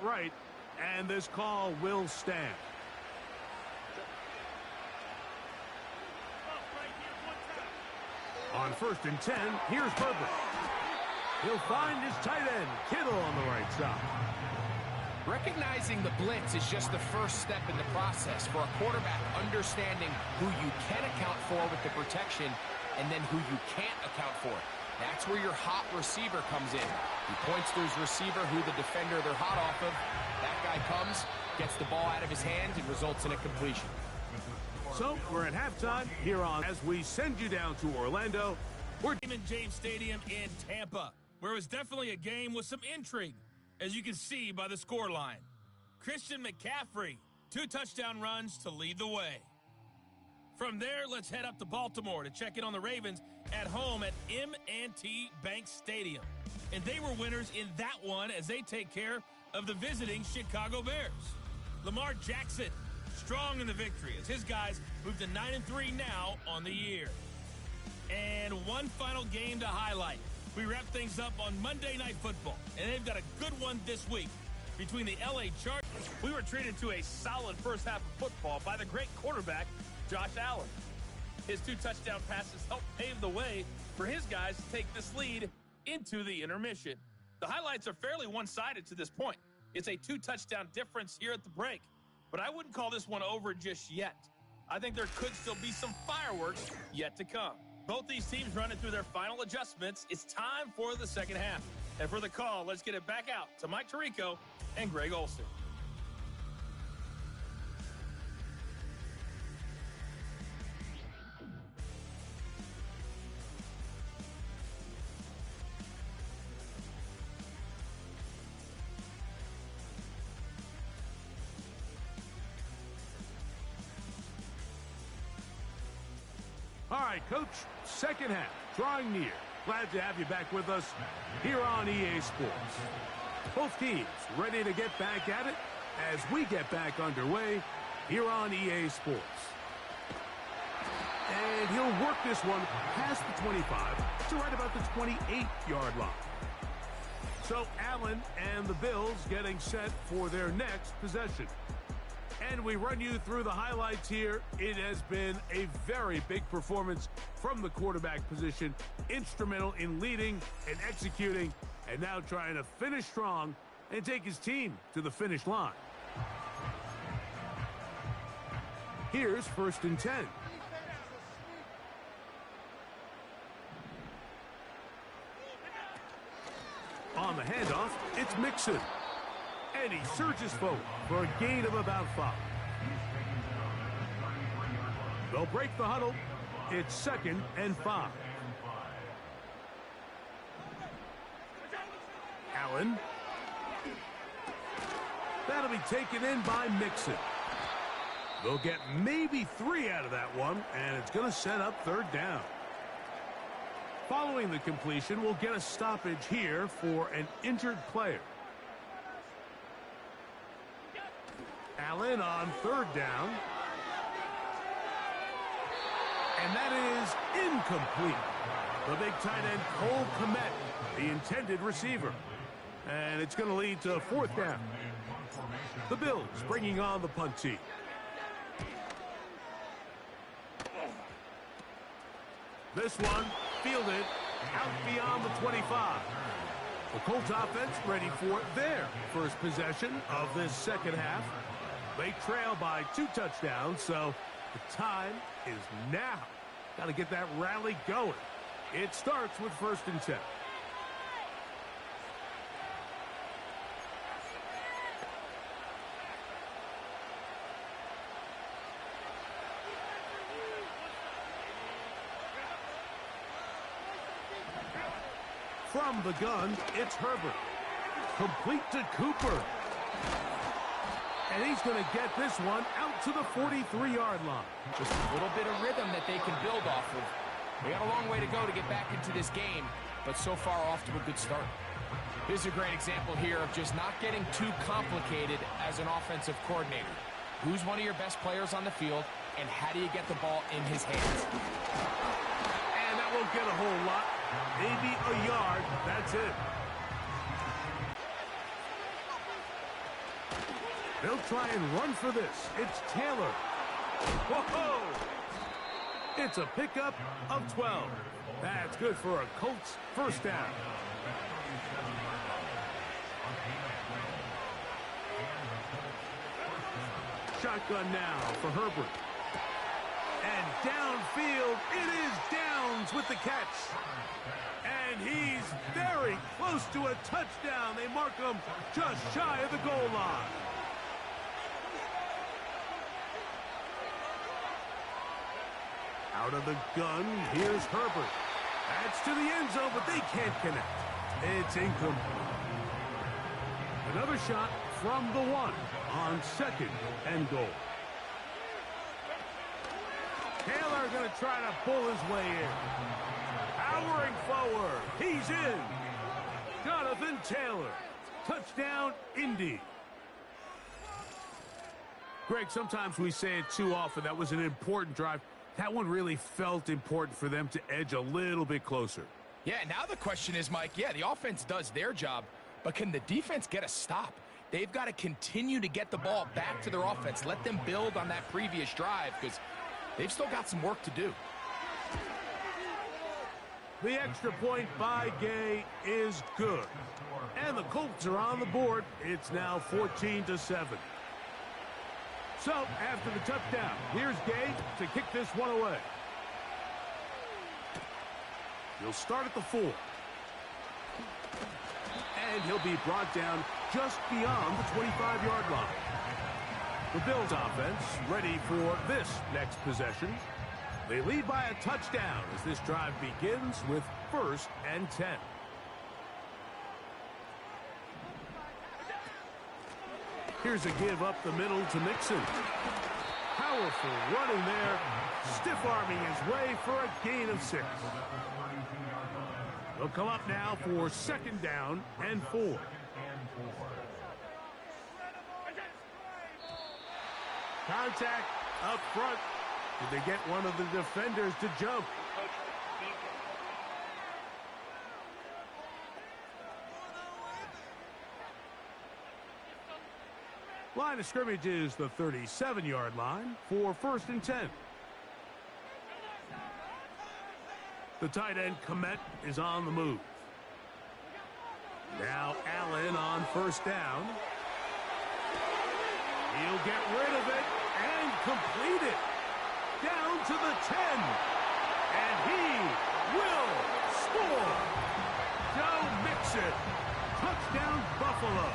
right, and this call will stand. On 1st and 10, here's Herbert. He'll find his tight end, Kittle, on the right side. Recognizing the blitz is just the first step in the process for a quarterback understanding who you can account for with the protection and then who you can't account for. That's where your hot receiver comes in. He points to his receiver who the defender they're hot off of. That guy comes, gets the ball out of his hands, and results in a completion. So we're at halftime here on as we send you down to Orlando. We're in James Stadium in Tampa, where it was definitely a game with some intrigue, as you can see by the scoreline. Christian McCaffrey, 2 touchdown runs to lead the way. From there, let's head up to Baltimore to check in on the Ravens at home at M&T Bank Stadium. And they were winners in that one as they take care of the visiting Chicago Bears. Lamar Jackson, strong in the victory as his guys move to 9-3 now on the year. And one final game to highlight. We wrap things up on Monday Night Football, and they've got a good one this week between the L.A. Chargers. We were treated to a solid first half of football by the great quarterback, Josh Allen. His 2 touchdown passes helped pave the way for his guys to take this lead into the intermission. The highlights are fairly one-sided to this point. It's a 2 touchdown difference here at the break, but I wouldn't call this one over just yet. I think there could still be some fireworks yet to come. Both these teams running through their final adjustments. It's time for the second half. And for the call, let's get it back out to Mike Tirico and Greg Olsen. All right, Coach, second half, drawing near. Glad to have you back with us here on EA Sports. Both teams ready to get back at it as we get back underway here on EA Sports. And he'll work this one past the 25 to right about the 28-yard line. So Allen and the Bills getting set for their next possession. And we run you through the highlights here. It has been a very big performance from the quarterback position. Instrumental in leading and executing, and now trying to finish strong and take his team to the finish line. Here's 1st and 10. On the handoff, it's Mixon. And he surges forward for a gain of about 5. They'll break the huddle. It's 2nd and 5. Allen. That'll be taken in by Mixon. They'll get maybe 3 out of that one, and it's going to set up 3rd down. Following the completion, we'll get a stoppage here for an injured player. Allen on 3rd down. And that is incomplete. The big tight end, Cole Kmet, the intended receiver. And it's going to lead to 4th down. The Bills bringing on the punt team. This one fielded out beyond the 25. The Colts offense ready for their first possession of this second half. They trail by 2 touchdowns, so the time is now. Got to get that rally going. It starts with 1st and 10. From the gun, it's Herbert. Complete to Cooper. And he's going to get this one out to the 43-yard line. Just a little bit of rhythm that they can build off of. They got a long way to go to get back into this game, but so far off to a good start. Here's a great example here of just not getting too complicated as an offensive coordinator. Who's one of your best players on the field, and how do you get the ball in his hands? And that won't get a whole lot. Maybe a yard. That's it. They'll try and run for this. It's Taylor. Whoa! It's a pickup of 12. That's good for a Colts first down. Shotgun now for Herbert. And downfield, it is Downs with the catch. And he's very close to a touchdown. They mark him just shy of the goal line. Out of the gun, here's Herbert. That's to the end zone, but they can't connect. It's incomplete. Another shot from the one on second and goal. Taylor going to try to pull his way in. Powering forward. He's in. Jonathan Taylor. Touchdown, Indy. Greg, sometimes we say it too often. That was an important drive. That one really felt important for them to edge a little bit closer. Yeah, now the question is, Mike, yeah, the offense does their job, but can the defense get a stop? They've got to continue to get the ball back to their offense. Let them build on that previous drive because they've still got some work to do. The extra point by Gay is good. And the Colts are on the board. It's now 14-7. So, after the touchdown, here's Gay to kick this one away. He'll start at the 4. And he'll be brought down just beyond the 25-yard line. The Bills offense ready for this next possession. They lead by a touchdown as this drive begins with 1st and 10. Here's a give up the middle to Mixon. Powerful running there. Stiff-arming his way for a gain of 6. They'll come up now for 2nd down and 4. Contact up front. Did they get one of the defenders to jump? Line of scrimmage is the 37-yard line for 1st and 10. The tight end, Komet, is on the move. Now Allen on 1st down. He'll get rid of it and complete it. Down to the 10. And he will score. Joe Mixon. Touchdown, Buffalo.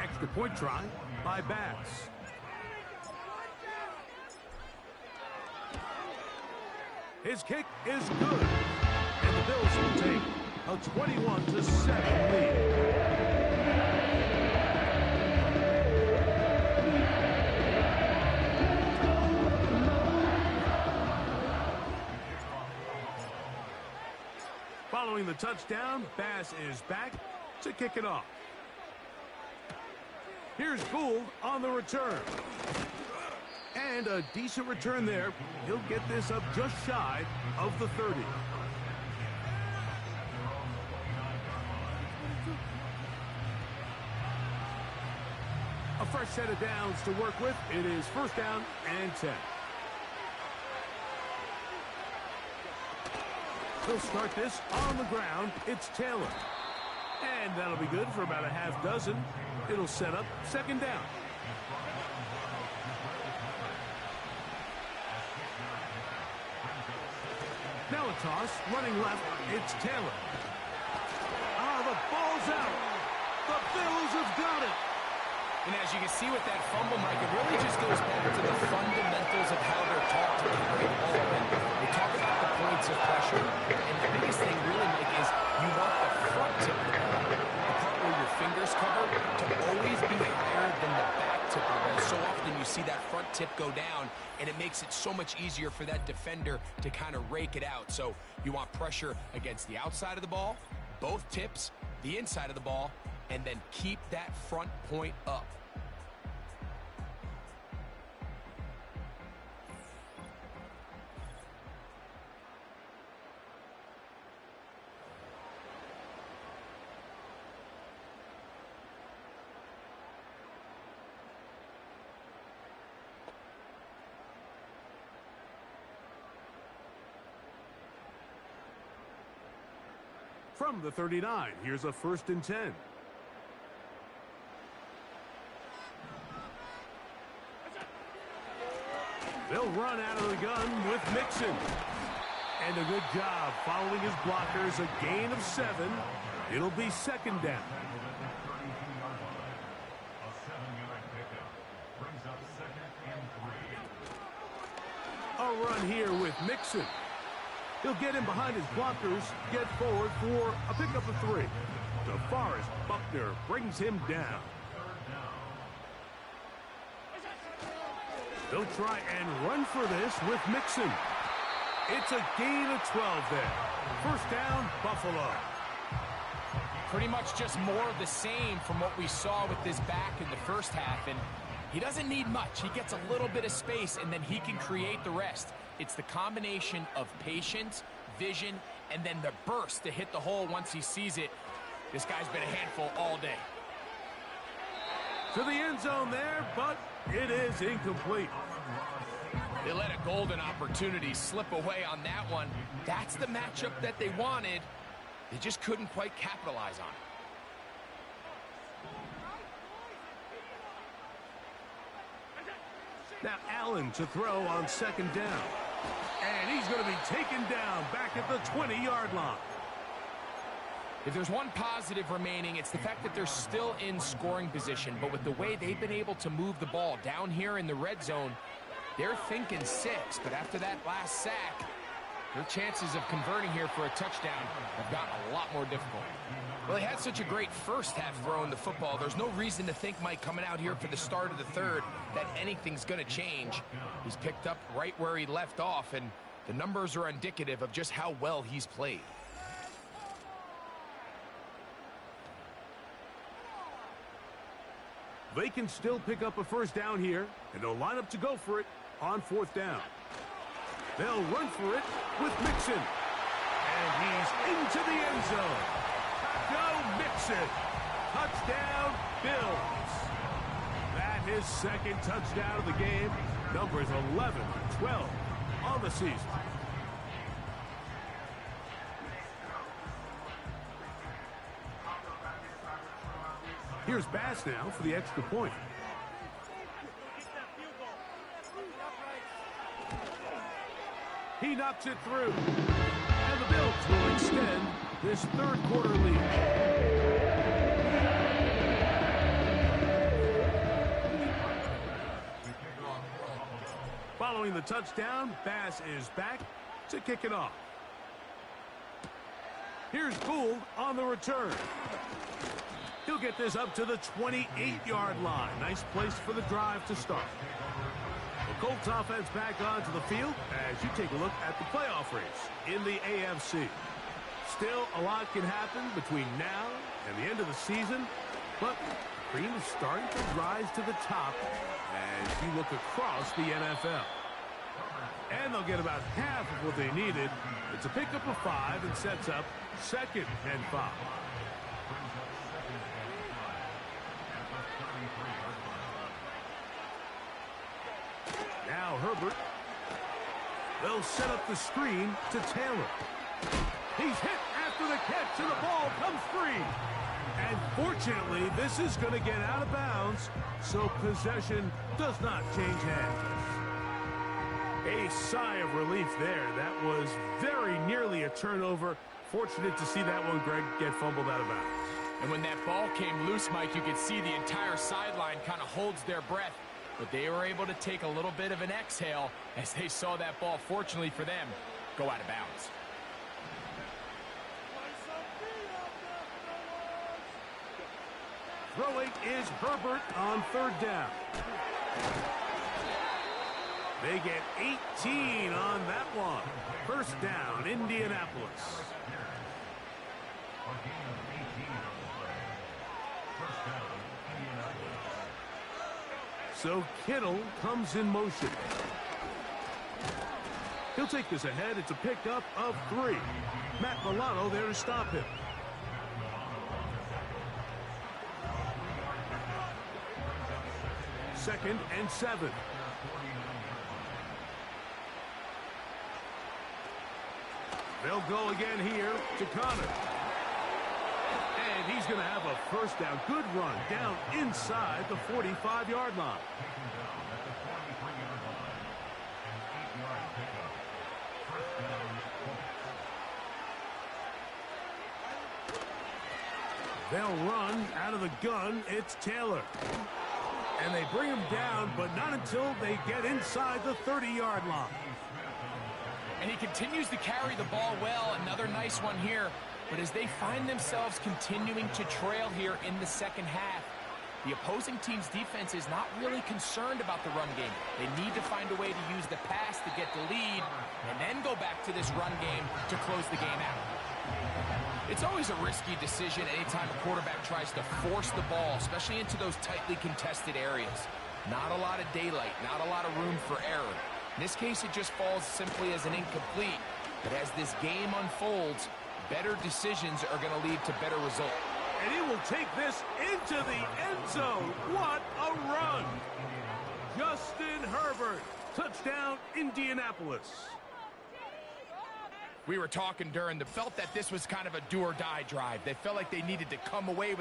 Extra point try by Bass. His kick is good. And the Bills will take a 21-7 lead. Following the touchdown, Bass is back to kick it off. Here's Gould on the return. And a decent return there. He'll get this up just shy of the 30. A fresh set of downs to work with. It is 1st down and 10. He'll start this on the ground. It's Taylor. And that'll be good for about a half dozen. It'll set up 2nd down. Now a toss, running left, it's Taylor. The ball's out. The Bills have got it. And as you can see with that fumble, Mike, it really just goes back to the fundamentals of how they're taught to carry the ball. And they talk about the points of pressure. And the biggest thing really, Mike, is you want the front tip of the ball, the part where your fingers cover, to always be higher than the back tip of the ball. So often you see that front tip go down, and it makes it so much easier for that defender to kind of rake it out. So you want pressure against the outside of the ball, both tips, the inside of the ball, and then keep that front point up. From the 39, here's a 1st and 10. They'll run out of the gun with Mixon. And a good job following his blockers, a gain of 7. It'll be 2nd down. A run here with Mixon. He'll get in behind his blockers, get forward for a pickup of 3. DeForest Buckner brings him down. They'll try and run for this with Mixon. It's a gain of 12 there. 1st down, Buffalo. Pretty much just more of the same from what we saw with this back in the first half. And he doesn't need much. He gets a little bit of space, and then he can create the rest. It's the combination of patience, vision, and then the burst to hit the hole once he sees it. This guy's been a handful all day. To the end zone there, but it is incomplete. They let a golden opportunity slip away on that one. That's the matchup that they wanted. They just couldn't quite capitalize on it. Now Allen to throw on 2nd down. And he's going to be taken down back at the 20-yard line. If there's one positive remaining, it's the fact that they're still in scoring position. But with the way they've been able to move the ball down here in the red zone, they're thinking 6. But after that last sack, their chances of converting here for a touchdown have gotten a lot more difficult. Well, he had such a great first half throwing the football. There's no reason to think, Mike, coming out here for the start of the 3rd, that anything's going to change. He's picked up right where he left off, and the numbers are indicative of just how well he's played. They can still pick up a 1st down here, and they'll line up to go for it on 4th down. They'll run for it with Mixon. And he's into the end zone. Go Mixon. Touchdown, Bills. That his 2nd touchdown of the game. Numbers 11-12 on the season. Here's Bass now for the extra point. He knocks it through. And the Bills will extend this 3rd quarter lead. Following the touchdown, Bass is back to kick it off. Here's Gould on the return. He'll get this up to the 28-yard line. Nice place for the drive to start. The Colts offense back onto the field as you take a look at the playoff race in the AFC. Still, a lot can happen between now and the end of the season, but the cream is starting to rise to the top as you look across the NFL. And they'll get about half of what they needed. It's a pickup of 5 and sets up 2nd and 5. Now Herbert. They'll set up the screen to Taylor. He's hit after the catch, and the ball comes free. And fortunately, this is going to get out of bounds, so possession does not change hands. A sigh of relief there. That was very nearly a turnover. Fortunate to see that one, Greg, get fumbled out of bounds. And when that ball came loose, Mike, you could see the entire sideline kind of holds their breath. But they were able to take a little bit of an exhale as they saw that ball, fortunately for them, go out of bounds. Throwing is Herbert on 3rd down. They get 18 on that one. 1st down, Indianapolis. So Kittle comes in motion. He'll take this ahead. It's a pickup of 3. Matt Milano there to stop him. Second and 7. They'll go again here to Connor. And he's going to have a first down. Good run down inside the 45-yard line. They'll run out of the gun. It's Taylor. And they bring him down, but not until they get inside the 30-yard line. And he continues to carry the ball well. Another nice one here. But as they find themselves continuing to trail here in the second half, the opposing team's defense is not really concerned about the run game. They need to find a way to use the pass to get the lead and then go back to this run game to close the game out. It's always a risky decision anytime a quarterback tries to force the ball, especially into those tightly contested areas. Not a lot of daylight, not a lot of room for error. In this case, it just falls simply as an incomplete. But as this game unfolds, better decisions are going to lead to better results. And he will take this into the end zone. What a run! Justin Herbert, touchdown Indianapolis. We were talking during felt that this was kind of a do-or-die drive. They felt like they needed to come away with